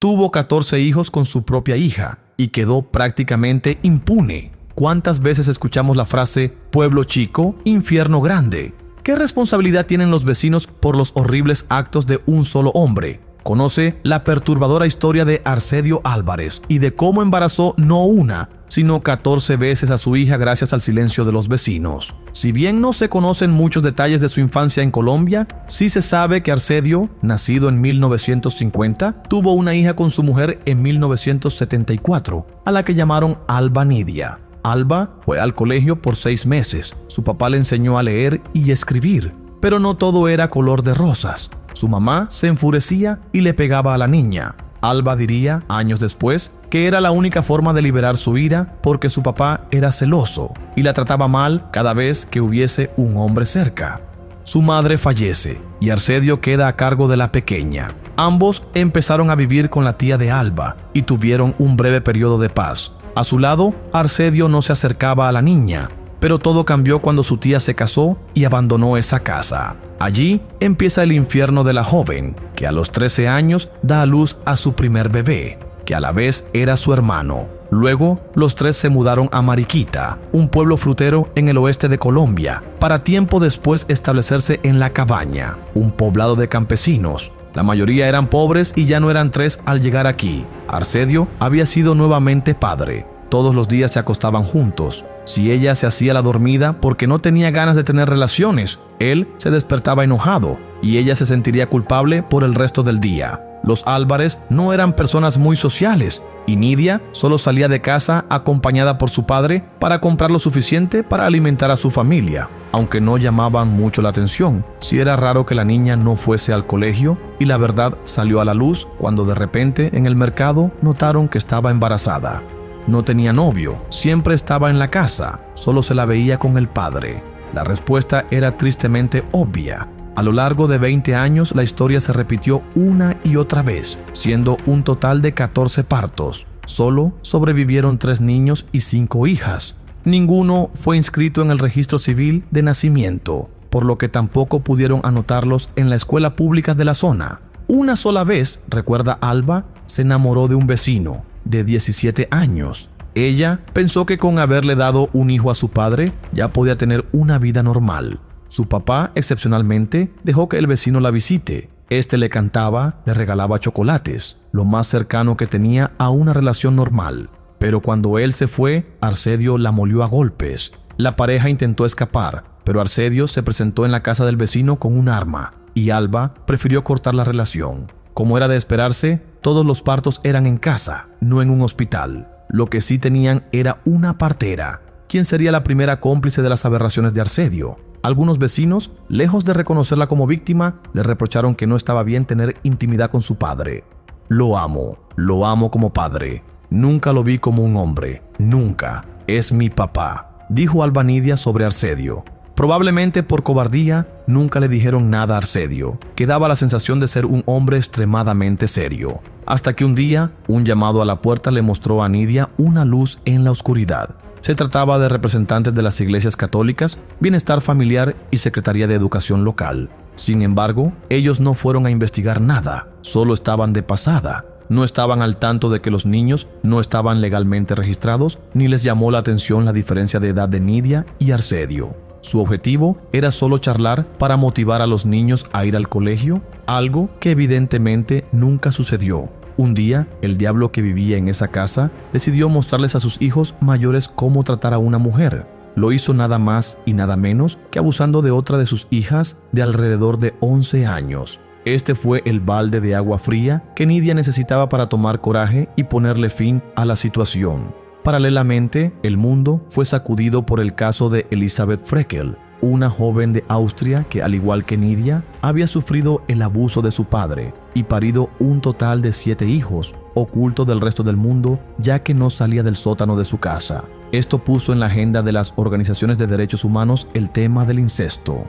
Tuvo 14 hijos con su propia hija y quedó prácticamente impune. ¿Cuántas veces escuchamos la frase pueblo chico, infierno grande? ¿Qué responsabilidad tienen los vecinos por los horribles actos de un solo hombre? Conoce la perturbadora historia de Arcedio Álvarez y de cómo embarazó no una, sino 14 veces a su hija gracias al silencio de los vecinos. Si bien no se conocen muchos detalles de su infancia en Colombia, sí se sabe que Arcedio, nacido en 1950, tuvo una hija con su mujer en 1974, a la que llamaron Alba Nidia. Alba fue al colegio por 6 meses. Su papá le enseñó a leer y escribir, pero no todo era color de rosas. Su mamá se enfurecía y le pegaba a la niña. Alba diría, años después, que era la única forma de liberar su ira porque su papá era celoso y la trataba mal cada vez que hubiese un hombre cerca. Su madre fallece y Arcedio queda a cargo de la pequeña. Ambos empezaron a vivir con la tía de Alba y tuvieron un breve periodo de paz. A su lado, Arcedio no se acercaba a la niña, pero todo cambió cuando su tía se casó y abandonó esa casa. Allí empieza el infierno de la joven, que a los 13 años da a luz a su primer bebé, que a la vez era su hermano. Luego, los 3 se mudaron a Mariquita, un pueblo frutero en el oeste de Colombia, para tiempo después establecerse en La Cabaña, un poblado de campesinos. La mayoría eran pobres y ya no eran 3 al llegar aquí. Arcedio había sido nuevamente padre. Todos los días se acostaban juntos. Si ella se hacía la dormida porque no tenía ganas de tener relaciones, él se despertaba enojado y ella se sentiría culpable por el resto del día. Los Álvarez no eran personas muy sociales y Nidia solo salía de casa acompañada por su padre para comprar lo suficiente para alimentar a su familia, aunque no llamaban mucho la atención. Sí era raro que la niña no fuese al colegio y la verdad salió a la luz cuando de repente en el mercado notaron que estaba embarazada. No tenía novio, siempre estaba en la casa, solo se la veía con el padre. La respuesta era tristemente obvia. A lo largo de 20 años la historia se repitió una y otra vez, siendo un total de 14 partos. Solo sobrevivieron 3 niños y 5 hijas. Ninguno fue inscrito en el registro civil de nacimiento, por lo que tampoco pudieron anotarlos en la escuela pública de la zona. Una sola vez, recuerda Alba, se enamoró de un vecino de 17 años. Ella pensó que con haberle dado un hijo a su padre ya podía tener una vida normal. Su papá, excepcionalmente, dejó que el vecino la visite. Este le cantaba, le regalaba chocolates, lo más cercano que tenía a una relación normal. Pero cuando él se fue, Arcedio la molió a golpes. La pareja intentó escapar, pero Arcedio se presentó en la casa del vecino con un arma y Alba prefirió cortar la relación. Como era de esperarse, todos los partos eran en casa, no en un hospital. Lo que sí tenían era una partera, quien sería la primera cómplice de las aberraciones de Arcedio. Algunos vecinos, lejos de reconocerla como víctima, le reprocharon que no estaba bien tener intimidad con su padre. Lo amo como padre. Nunca lo vi como un hombre, nunca. Es mi papá, dijo Alba Nidia sobre Arcedio. Probablemente por cobardía, nunca le dijeron nada a Arcedio, que daba la sensación de ser un hombre extremadamente serio. Hasta que un día, un llamado a la puerta le mostró a Nidia una luz en la oscuridad. Se trataba de representantes de las iglesias católicas, Bienestar Familiar y Secretaría de Educación Local. Sin embargo, ellos no fueron a investigar nada, solo estaban de pasada. No estaban al tanto de que los niños no estaban legalmente registrados, ni les llamó la atención la diferencia de edad de Nidia y Arcedio. Su objetivo era solo charlar para motivar a los niños a ir al colegio, algo que evidentemente nunca sucedió. Un día, el diablo que vivía en esa casa decidió mostrarles a sus hijos mayores cómo tratar a una mujer. Lo hizo nada más y nada menos que abusando de otra de sus hijas de alrededor de 11 años. Este fue el balde de agua fría que Nidia necesitaba para tomar coraje y ponerle fin a la situación. Paralelamente, el mundo fue sacudido por el caso de Elisabeth Freckel, una joven de Austria que, al igual que Nidia, había sufrido el abuso de su padre y parido un total de 7 hijos, oculto del resto del mundo, ya que no salía del sótano de su casa. Esto puso en la agenda de las organizaciones de derechos humanos el tema del incesto.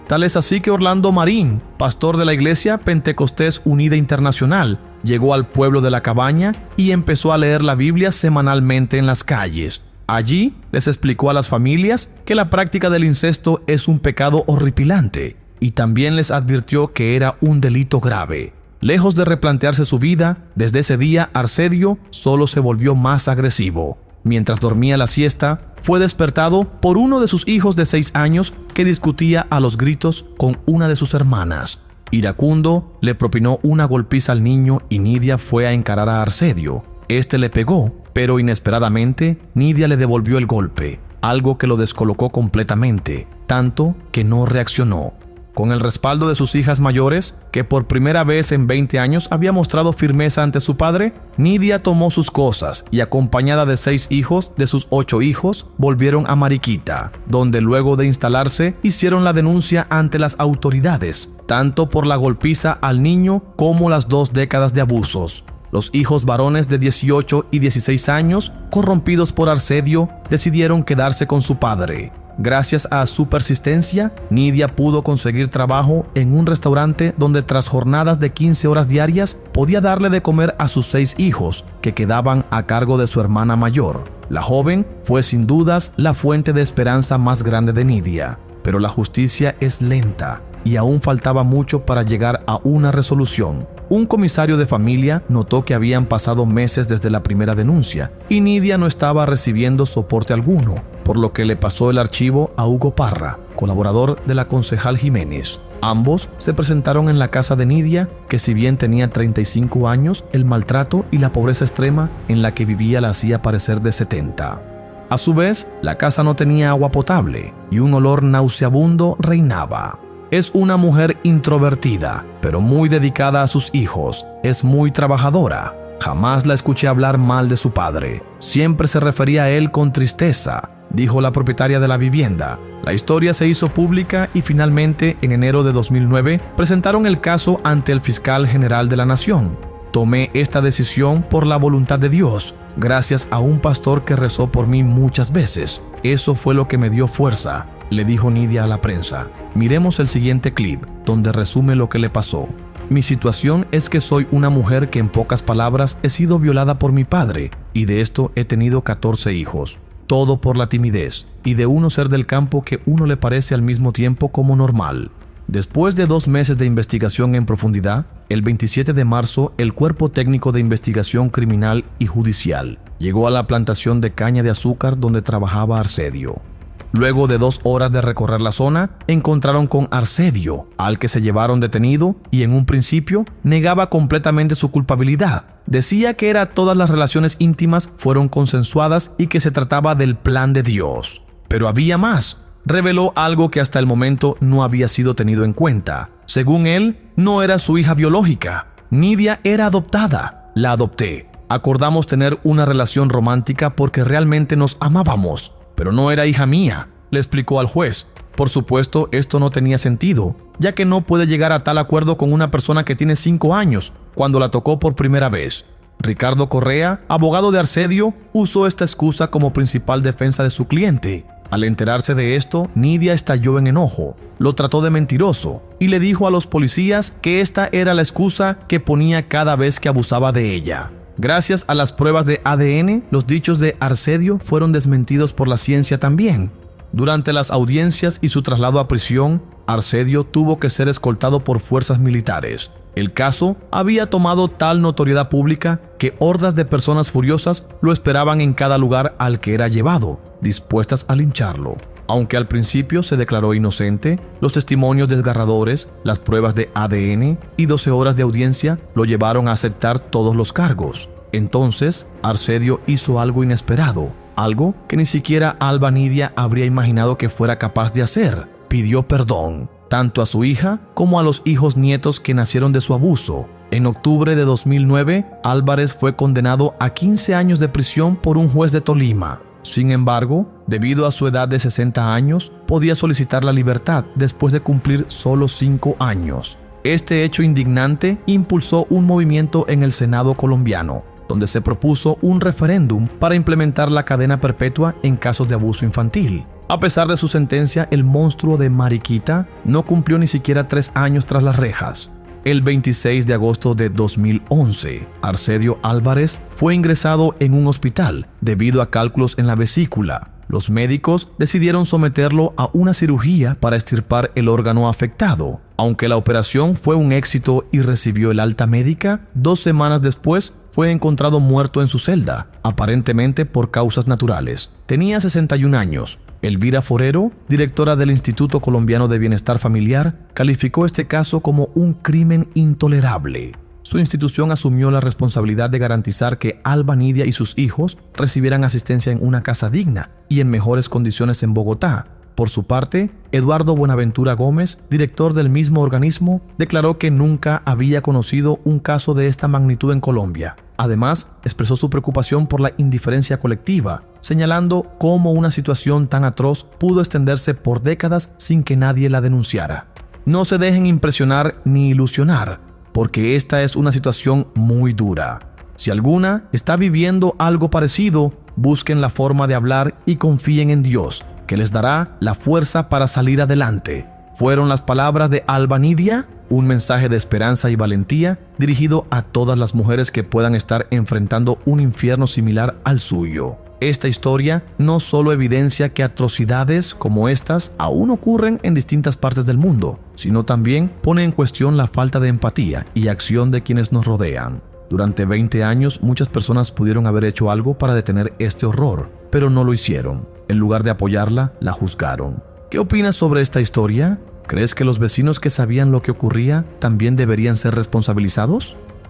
Tal es así que Orlando Marín, pastor de la Iglesia Pentecostés Unida Internacional, llegó al pueblo de La Cabaña y empezó a leer la Biblia semanalmente en las calles. Allí les explicó a las familias que la práctica del incesto es un pecado horripilante y también les advirtió que era un delito grave. Lejos de replantearse su vida, desde ese día Arcedio solo se volvió más agresivo. Mientras dormía la siesta, fue despertado por uno de sus hijos de 6 años que discutía a los gritos con una de sus hermanas. Iracundo le propinó una golpiza al niño y Nidia fue a encarar a Arcedio. Este le pegó, pero inesperadamente Nidia le devolvió el golpe, algo que lo descolocó completamente, tanto que no reaccionó. Con el respaldo de sus hijas mayores, que por primera vez en 20 años había mostrado firmeza ante su padre, Nidia tomó sus cosas y, acompañada de 6 hijos de sus 8 hijos, volvieron a Mariquita, donde luego de instalarse hicieron la denuncia ante las autoridades, tanto por la golpiza al niño como las 2 décadas de abusos. Los hijos varones de 18 y 16 años, corrompidos por Arcedio, decidieron quedarse con su padre. Gracias a su persistencia, Nidia pudo conseguir trabajo en un restaurante donde tras jornadas de 15 horas diarias podía darle de comer a sus 6 hijos, que quedaban a cargo de su hermana mayor. La joven fue sin dudas la fuente de esperanza más grande de Nidia, pero la justicia es lenta y aún faltaba mucho para llegar a una resolución. Un comisario de familia notó que habían pasado meses desde la primera denuncia y Nidia no estaba recibiendo soporte alguno, por lo que le pasó el archivo a Hugo Parra, colaborador de la concejal Jiménez. Ambos se presentaron en la casa de Nidia, que si bien tenía 35 años, el maltrato y la pobreza extrema en la que vivía la hacía parecer de 70. A su vez, la casa no tenía agua potable y un olor nauseabundo reinaba. Es una mujer introvertida, pero muy dedicada a sus hijos. Es muy trabajadora. Jamás la escuché hablar mal de su padre. Siempre se refería a él con tristeza, dijo la propietaria de la vivienda. La historia se hizo pública y finalmente, en enero de 2009, presentaron el caso ante el fiscal general de la Nación. Tomé esta decisión por la voluntad de Dios, gracias a un pastor que rezó por mí muchas veces. Eso fue lo que me dio fuerza, le dijo Nidia a la prensa. Miremos el siguiente clip, donde resume lo que le pasó. Mi situación es que soy una mujer que en pocas palabras he sido violada por mi padre y de esto he tenido 14 hijos. Todo por la timidez y de uno ser del campo que uno le parece al mismo tiempo como normal. Después de 2 meses de investigación en profundidad, el 27 de marzo el Cuerpo Técnico de Investigación Criminal y Judicial llegó a la plantación de caña de azúcar donde trabajaba Arcedio. Luego de 2 horas de recorrer la zona, encontraron con Arcedio, al que se llevaron detenido y en un principio negaba completamente su culpabilidad. Decía que todas las relaciones íntimas fueron consensuadas y que se trataba del plan de Dios. Pero había más. Reveló algo que hasta el momento no había sido tenido en cuenta. Según él, no era su hija biológica. Nidia era adoptada. La adopté. Acordamos tener una relación romántica porque realmente nos amábamos. Pero no era hija mía, le explicó al juez. Por supuesto, esto no tenía sentido, ya que no puede llegar a tal acuerdo con una persona que tiene 5 años, cuando la tocó por primera vez. Ricardo Correa, abogado de Arcedio, usó esta excusa como principal defensa de su cliente. Al enterarse de esto, Nidia estalló en enojo, lo trató de mentiroso y le dijo a los policías que esta era la excusa que ponía cada vez que abusaba de ella. Gracias a las pruebas de ADN, los dichos de Arcedio fueron desmentidos por la ciencia también. Durante las audiencias y su traslado a prisión, Arcedio tuvo que ser escoltado por fuerzas militares. El caso había tomado tal notoriedad pública que hordas de personas furiosas lo esperaban en cada lugar al que era llevado, dispuestas a lincharlo. Aunque al principio se declaró inocente, los testimonios desgarradores, las pruebas de ADN y 12 horas de audiencia lo llevaron a aceptar todos los cargos. Entonces, Arcedio hizo algo inesperado, algo que ni siquiera Alba Nidia habría imaginado que fuera capaz de hacer. Pidió perdón, tanto a su hija como a los hijos nietos que nacieron de su abuso. En octubre de 2009, Álvarez fue condenado a 15 años de prisión por un juez de Tolima. Sin embargo, debido a su edad de 60 años, podía solicitar la libertad después de cumplir solo 5 años. Este hecho indignante impulsó un movimiento en el Senado colombiano, donde se propuso un referéndum para implementar la cadena perpetua en casos de abuso infantil. A pesar de su sentencia, el monstruo de Mariquita no cumplió ni siquiera 3 años tras las rejas. El 26 de agosto de 2011, Arcedio Álvarez fue ingresado en un hospital debido a cálculos en la vesícula. Los médicos decidieron someterlo a una cirugía para extirpar el órgano afectado. Aunque la operación fue un éxito y recibió el alta médica, 2 semanas después fue encontrado muerto en su celda, aparentemente por causas naturales. Tenía 61 años. Elvira Forero, directora del Instituto Colombiano de Bienestar Familiar, calificó este caso como un crimen intolerable. Su institución asumió la responsabilidad de garantizar que Alba Nidia y sus hijos recibieran asistencia en una casa digna y en mejores condiciones en Bogotá. Por su parte, Eduardo Buenaventura Gómez, director del mismo organismo, declaró que nunca había conocido un caso de esta magnitud en Colombia. Además, expresó su preocupación por la indiferencia colectiva, señalando cómo una situación tan atroz pudo extenderse por décadas sin que nadie la denunciara. No se dejen impresionar ni ilusionar, porque esta es una situación muy dura. Si alguna está viviendo algo parecido, busquen la forma de hablar y confíen en Dios, que les dará la fuerza para salir adelante. Fueron las palabras de Alba Nidia, un mensaje de esperanza y valentía dirigido a todas las mujeres que puedan estar enfrentando un infierno similar al suyo. Esta historia no solo evidencia que atrocidades como estas aún ocurren en distintas partes del mundo, sino también pone en cuestión la falta de empatía y acción de quienes nos rodean. Durante 20 años, muchas personas pudieron haber hecho algo para detener este horror, pero no lo hicieron. En lugar de apoyarla, la juzgaron. ¿Qué opinas sobre esta historia? ¿Crees que los vecinos que sabían lo que ocurría también deberían ser responsabilizados?